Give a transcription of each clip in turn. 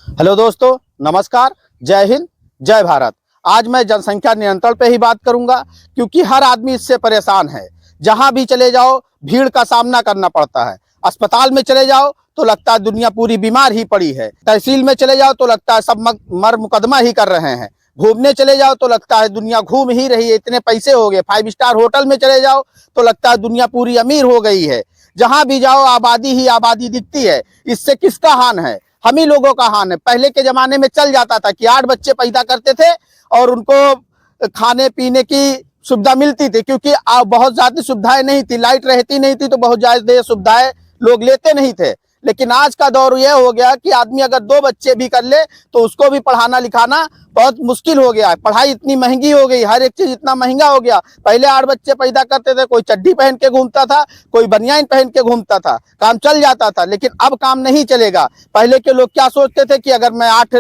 Hello दोस्तों, नमस्कार। जय हिंद, जय भारत। आज मैं जनसंख्या नियंत्रण पे ही बात करूंगा क्योंकि हर आदमी इससे परेशान है। जहां भी चले जाओ भीड़ का सामना करना पड़ता है। अस्पताल में चले जाओ तो लगता है दुनिया पूरी बीमार ही पड़ी है। तहसील में चले जाओ तो लगता है सब मर मुकदमा ही कर रहे हैं। घूमने चले जाओ तो लगता है दुनिया घूम ही रही है, इतने पैसे हो गए। 5 स्टार होटल में चले जाओ तो लगता है दुनिया पूरी अमीर हो गई है। जहां भी जाओ आबादी ही आबादी दिखती है। इससे किसका हान है? हम ही लोगों का हान है। पहले के जमाने में चल जाता था कि 8 बच्चे पैदा करते थे और उनको खाने पीने की सुविधा मिलती थी, क्योंकि बहुत ज्यादा सुविधाएं नहीं थी, लाइट रहती नहीं थी तो बहुत ज्यादा सुविधाएं लोग लेते नहीं थे। लेकिन आज का दौर यह हो गया कि आदमी अगर 2 बच्चे भी कर ले तो उसको भी पढ़ाना लिखाना बहुत मुश्किल हो गया है। पढ़ाई इतनी महंगी हो गई, हर एक चीज इतना महंगा हो गया। पहले 8 बच्चे पैदा करते थे, कोई चड्डी पहन के घूमता था, कोई बनियान पहन के घूमता था, काम चल जाता था। लेकिन अब काम नहीं चलेगा। पहले के लोग क्या सोचते थे कि अगर मैं 8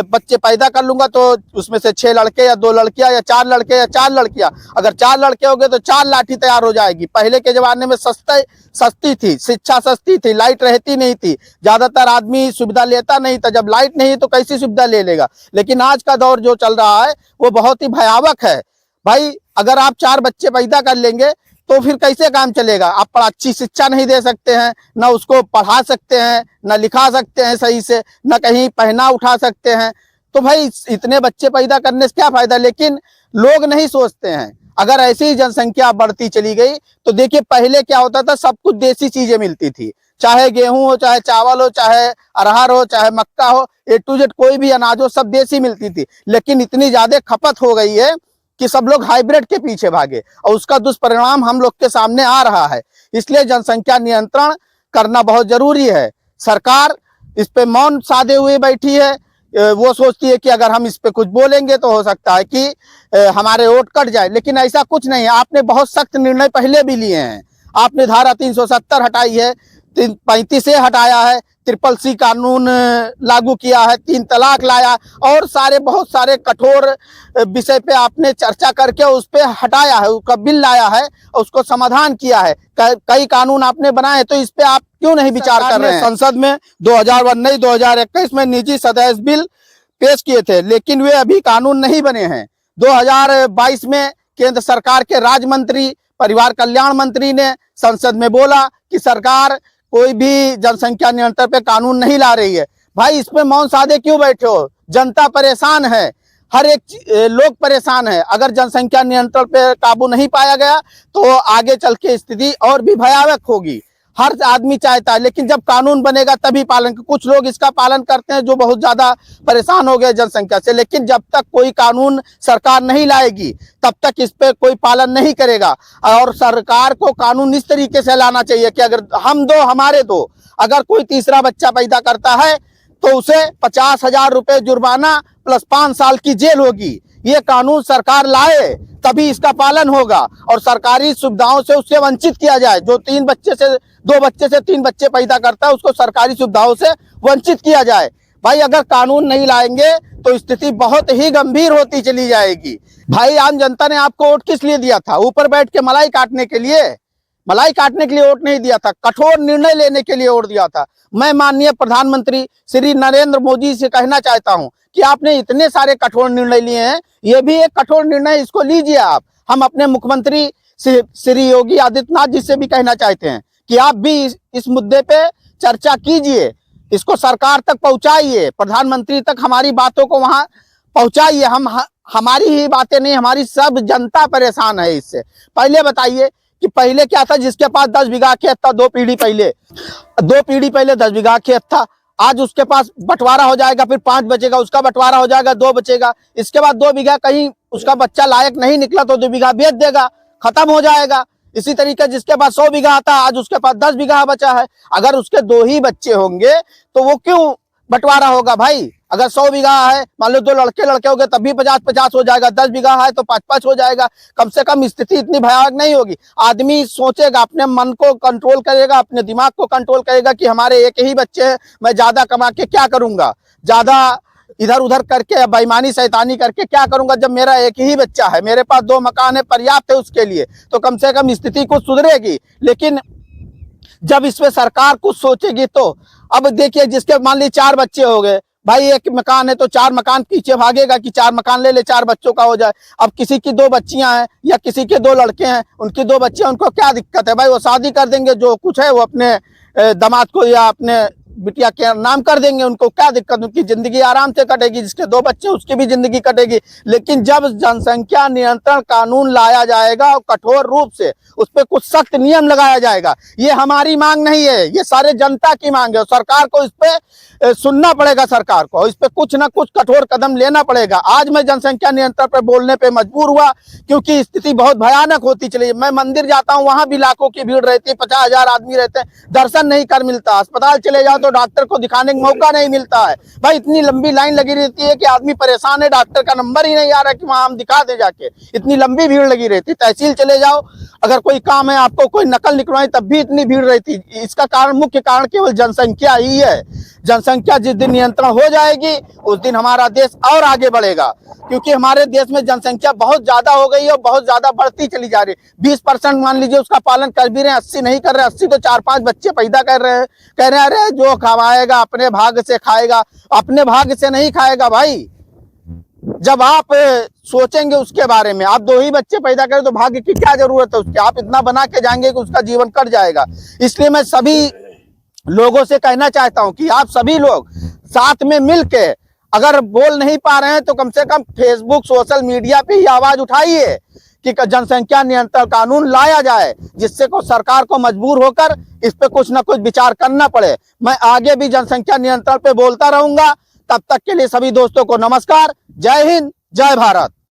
बच्चे पैदा कर लूंगा तो उसमें से 6 लड़के या 2 लड़कियां या 4 लड़के या 4 लड़कियां। अगर 4 लड़के हो गए तो 4 लाठी तैयार हो जाएगी। पहले के जमाने में सस्ती थी, शिक्षा सस्ती थी, लाइट रहती नहीं थी, ज्यादातर आदमी सुविधा लेता नहीं था। जब लाइट नहीं तो कैसी सुविधा ले लेगा? लेकिन आज का दौर जो चल रहा है वो बहुत ही भयावह है। भाई अगर आप 4 बच्चे पैदा कर लेंगे तो फिर कैसे काम चलेगा? आप पर अच्छी शिक्षा नहीं दे सकते हैं, ना उसको पढ़ा सकते हैं, ना लिखा सकते हैं सही से, ना कहीं पहना उठा सकते हैं। तो भाई इतने बच्चे पैदा करने से क्या फायदा? लेकिन लोग नहीं सोचते हैं। अगर ऐसी ही जनसंख्या बढ़ती चली गई तो देखिए पहले क्या होता था, सब कुछ देसी चीजें मिलती थी। चाहे गेहूं हो, चाहे चावल हो, चाहे अरहर हो, चाहे मक्का हो, A to Z कोई भी अनाज हो, सब देसी मिलती थी। लेकिन इतनी ज्यादा खपत हो गई है कि सब लोग हाइब्रिड के पीछे भागे और उसका दुष्परिणाम हम लोग के सामने आ रहा है। इसलिए जनसंख्या नियंत्रण करना बहुत जरूरी है। सरकार इस पे मौन साधे हुए बैठी है। वो सोचती है कि अगर हम इस पे कुछ बोलेंगे तो हो सकता है कि हमारे वोट कट जाए। लेकिन ऐसा कुछ नहीं है। आपने बहुत सख्त निर्णय पहले भी लिए हैं। आपने धारा 370 हटाई है, 35 से हटाया है, CCC कानून लागू किया है, 3 तलाक लाया और बहुत सारे कठोर विषय पे आपने चर्चा करके उस पे हटाया है, उसका बिल लाया है और उसको समाधान किया है। कई कानून आपने बनाए, तो इस पे आप क्यों नहीं विचार कर रहे हैं? संसद में 2021 में निजी सदस्य बिल पेश किए थे, लेकिन वे अभी कानून नहीं बने हैं। 2022 में केंद्र सरकार के राज्य मंत्री, परिवार कल्याण मंत्री ने संसद में बोला कि सरकार कोई भी जनसंख्या नियंत्रण पे कानून नहीं ला रही है। भाई इस पे मौन साधे क्यों बैठे हो? जनता परेशान है, हर एक लोग परेशान है। अगर जनसंख्या नियंत्रण पे काबू नहीं पाया गया तो आगे चल के स्थिति और भी भयावह होगी। हर आदमी चाहता है, लेकिन जब कानून बनेगा तभी पालन। कुछ लोग इसका पालन करते हैं जो बहुत ज्यादा परेशान हो गए जनसंख्या से। लेकिन जब तक कोई कानून सरकार नहीं लाएगी तब तक इस पे कोई पालन नहीं करेगा। और सरकार को कानून इस तरीके से लाना चाहिए कि अगर हम 2 हमारे 2, अगर कोई तीसरा बच्चा पैदा करता है तो उसे 50,000 रुपए जुर्माना प्लस 5 साल की जेल होगी। ये कानून सरकार लाए तभी इसका पालन होगा और सरकारी सुविधाओं से उससे वंचित किया जाए। जो 2 बच्चे से 3 बच्चे पैदा करता है उसको सरकारी सुविधाओं से वंचित किया जाए। भाई अगर कानून नहीं लाएंगे तो स्थिति बहुत ही गंभीर होती चली जाएगी। भाई आम जनता ने आपको वोट किस लिए दिया था? ऊपर बैठ के मलाई काटने के लिए? मलाई काटने के लिए वोट नहीं दिया था, कठोर निर्णय लेने के लिए वोट दिया था। मैं माननीय प्रधानमंत्री श्री नरेंद्र मोदी से कहना चाहता हूं कि आपने इतने सारे कठोर निर्णय लिए हैं, ये भी एक कठोर निर्णय, इसको लीजिए आप। हम अपने मुख्यमंत्री श्री योगी आदित्यनाथ जी से भी कहना चाहते हैं कि आप भी इस मुद्दे पे चर्चा कीजिए, इसको सरकार तक पहुंचाइए, प्रधानमंत्री तक हमारी बातों को वहां पहुंचाइए। हमारी ही बातें नहीं, हमारी सब जनता परेशान है इससे। पहले बताइए कि पहले क्या था? जिसके पास 10 बीघा खेत था, 2 पीढ़ी पहले 10 बीघा खेत था, आज उसके पास बंटवारा हो जाएगा, फिर 5 बचेगा, उसका बंटवारा हो जाएगा, 2 बचेगा। इसके बाद 2 बीघा कहीं उसका बच्चा लायक नहीं निकला तो 2 बीघा बेच देगा, खत्म हो जाएगा। इसी तरीके जिसके पास 100 बीघा आता, आज उसके पास 10 बीघा बचा है। अगर उसके 2 ही बच्चे होंगे तो वो क्यों बंटवारा होगा? भाई अगर 100 बीघा है, मान लो 2 लड़के हो गए तभी 50-50 हो जाएगा। 10 बीघा है तो 5-5 हो जाएगा। कम से कम स्थिति इतनी भयावह नहीं होगी। आदमी सोचेगा, अपने मन को कंट्रोल करेगा, अपने दिमाग को कंट्रोल करेगा कि हमारे एक ही बच्चे हैं, मैं ज्यादा कमा के क्या करूंगा, ज्यादा इधर उधर करके बेईमानी शैतानी करके क्या करूंगा, जब मेरा एक ही बच्चा है, मेरे पास 2 मकान है, पर्याप्त है उसके लिए, तो कम से कम स्थिति कुछ सुधरेगी। लेकिन जब इसमें सरकार कुछ सोचेगी तो अब देखिए, जिसके मान लीजिए 4 बच्चे हो गए, भाई एक मकान है तो 4 मकान पीछे भागेगा कि 4 मकान ले ले, 4 बच्चों का हो जाए। अब किसी की 2 बच्चियां हैं या किसी के 2 लड़के हैं, उनकी 2 बच्चियां, उनको क्या दिक्कत है भाई? वो शादी कर देंगे, जो कुछ है वो अपने दामाद को या अपने बिटिया के नाम कर देंगे, उनको क्या दिक्कत? उनकी जिंदगी आराम से कटेगी, जिसके 2 बच्चे उसकी भी जिंदगी कटेगी। लेकिन जब जनसंख्या नियंत्रण कानून लाया जाएगा और कठोर रूप से उस पर कुछ सख्त नियम लगाया जाएगा, ये हमारी मांग नहीं है, ये सारे जनता की मांग है। सरकार को इस पे सुनना पड़ेगा, सरकार को इस पे कुछ ना कुछ कठोर कदम लेना पड़ेगा। आज मैं जनसंख्या नियंत्रण पर बोलने पे मजबूर हुआ क्योंकि स्थिति बहुत भयानक होती चली। मैं मंदिर जाता हूँ, वहां भी लाखों की भीड़ रहती है, 50,000 आदमी रहते हैं, दर्शन नहीं कर मिलता। अस्पताल चले जाओ तो डॉक्टर को दिखाने का मौका नहीं मिलता है। भाई इतनी लंबी लाइन लगी रहती है कि आदमी परेशान है, डॉक्टर का नंबर ही नहीं आ रहा कि वहां हम दिखा दे जाके, इतनी लंबी भीड़ लगी रहती। तहसील चले जाओ, अगर कोई काम है, आपको कोई नकल निकलवाई, तब भी इतनी भीड़ रहती। इसका कारण, मुख्य कारण केवल जनसंख्या ही है। जनसंख्या जिस दिन नियंत्रण हो जाएगी उस दिन हमारा देश और आगे बढ़ेगा, क्योंकि हमारे देश में जनसंख्या बहुत ज्यादा हो गई है और बहुत ज्यादा बढ़ती चली जा रही है। 20% मान लीजिए उसका पालन कर भी रहे हैं, 80 नहीं कर रहे। 80 तो 4-5 बच्चे पैदा कर रहे हैं, कह रहे हैं अरे जो खवाएगा अपने भाग्य से खाएगा। अपने भाग्य से नहीं खाएगा भाई। जब आप सोचेंगे उसके बारे में, आप 2 ही बच्चे पैदा करें तो भाग्य की क्या जरूरत है उसकी? आप इतना बना के जाएंगे कि उसका जीवन कट जाएगा। इसलिए मैं सभी लोगों से कहना चाहता हूं कि आप सभी लोग साथ में मिलके, अगर बोल नहीं पा रहे हैं तो कम से कम फेसबुक, सोशल मीडिया पे ही आवाज उठाइए कि जनसंख्या नियंत्रण कानून लाया जाए, जिससे को सरकार को मजबूर होकर इस पे कुछ ना कुछ विचार करना पड़े। मैं आगे भी जनसंख्या नियंत्रण पे बोलता रहूंगा। तब तक के लिए सभी दोस्तों को नमस्कार। जय हिंद, जय भारत।